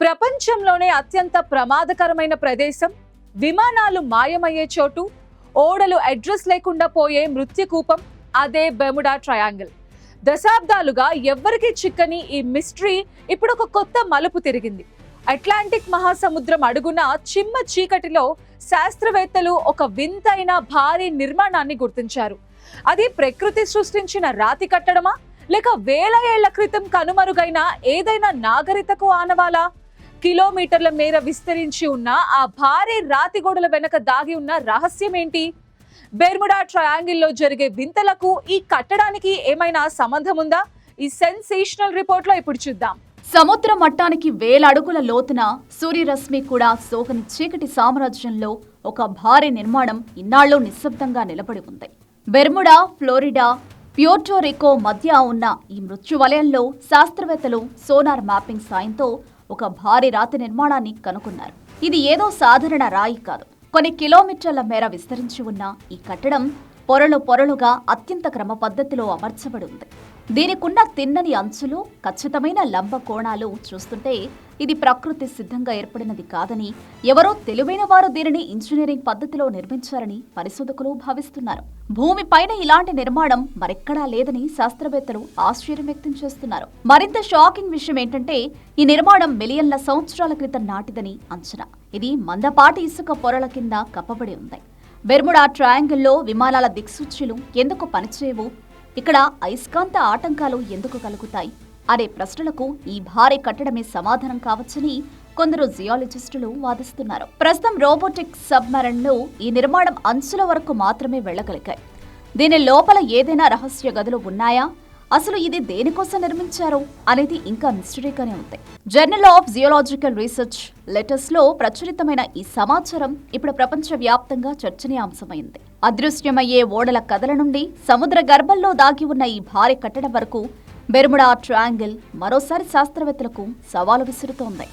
ప్రపంచంలోనే అత్యంత ప్రమాదకరమైన ప్రదేశం, విమానాలు మాయమయ్యే చోటు, ఓడలు అడ్రస్ లేకుండా పోయే మృత్యుకూపం అదే బెర్ముడా ట్రయాంగిల్. దశాబ్దాలుగా ఎవ్వరికీ చిక్కని ఈ మిస్టరీ ఇప్పుడు ఒక కొత్త మలుపు తిరిగింది. అట్లాంటిక్ మహాసముద్రం అడుగున చిమ్మ చీకటిలో శాస్త్రవేత్తలు ఒక వింతైన భారీ నిర్మాణాన్ని గుర్తించారు. అది ప్రకృతి సృష్టించిన రాతి కట్టడమా, లేక వేల ఏళ్ల క్రితం కనుమరుగైన ఏదైనా నాగరికతకు ఆనవాలా? కిలోమీటర్ల మేర విస్తరించి ఉన్న ఆ భారీ రాతి గోడల వెనక దాగి ఉన్న రహస్యం ఏంటి? బెర్ముడా ట్రయాంగిల్లో జరిగే వింతలకు ఈ కట్టడానికి ఏమైనా సంబంధం ఉందా? ఈ సెన్సేషనల్ రిపోర్ట్ లో ఇప్పుడు చూద్దాం. సముద్ర మట్టానికి వేల అడుగుల లోతున సూర్యరశ్మి కూడా సోకని చీకటి సామ్రాజ్యంలో ఒక భారీ నిర్మాణం ఇన్నాళ్ళు నిశ్శబ్దంగా నిలబడి ఉంది. బెర్ముడా, ఫ్లోరిడా, ప్యూర్టోరికో మధ్య ఉన్న ఈ మృత్యు వలయంలో శాస్త్రవేత్తలు సోనార్ మ్యాపింగ్ సాయంతో ఒక భారీ రాతి నిర్మాణాన్ని కనుగొన్నారు. ఇది ఏదో సాధారణ రాయి కాదు. కొన్ని కిలోమీటర్ల మేర విస్తరించి ఉన్న ఈ కట్టడం పొరలుగా అత్యంత క్రమ పద్ధతిలో అమర్చబడి ఉంది. దీనికున్న తిన్నని అంచులు, ఖచ్చితమైన లంబ కోణాలు చూస్తుంటే ఇది ప్రకృతి సిద్ధంగా ఏర్పడినది కాదని, ఎవరో తెలివైన వారు దీనిని ఇంజనీరింగ్ పద్ధతిలో నిర్మించారని పరిశోధకులు భావిస్తున్నారు. భూమిపైన ఇలాంటి నిర్మాణం మరెక్కడా లేదని శాస్త్రవేత్తలు ఆశ్చర్యం వ్యక్తం చేస్తున్నారు. మరింత షాకింగ్ విషయం ఏంటంటే ఈ నిర్మాణం మిలియన్ల సంవత్సరాల క్రితం నాటిదని అంచనా. ఇది మందపాటి ఇసుక పొరల కింద కప్పబడి ఉంది. బెర్ముడా ట్రయాంగిల్లో విమానాల దిక్సూచీలు ఎందుకు పనిచేయవు, ఇక్కడ అయస్కాంత ఆటంకాలు ఎందుకు కలుగుతాయి అనే ప్రశ్నలకు ఈ భారీ కట్టడమే సమాధానం కావచ్చని కొందరు జియాలజిస్టులు వాదిస్తున్నారు. ప్రస్తుతం రోబోటిక్ సబ్మెరైన్లు ఈ నిర్మాణం అంచుల వరకు మాత్రమే వెళ్లగలిగాయి. దీని లోపల ఏదైనా రహస్య గదులు ఉన్నాయా, అసలు ఇది దేనికోసం నిర్మించారు అనేది ఇంకా మిస్టరీగానే ఉంది. Journal of geological research letters లో ప్రచురితమైన ఈ సమాచారం ఇప్పుడు ప్రపంచవ్యాప్తంగా చర్చనీయాంశమైంది. అదృశ్యమయ్యే ఓడల కథల నుండి సముద్ర గర్భంలో దాగి ఉన్న ఈ భారీ కట్టడం వరకు బెర్ముడా ట్రయాంగిల్ మరోసారి శాస్త్రవేత్తలకు సవాలు విసురుతోంది.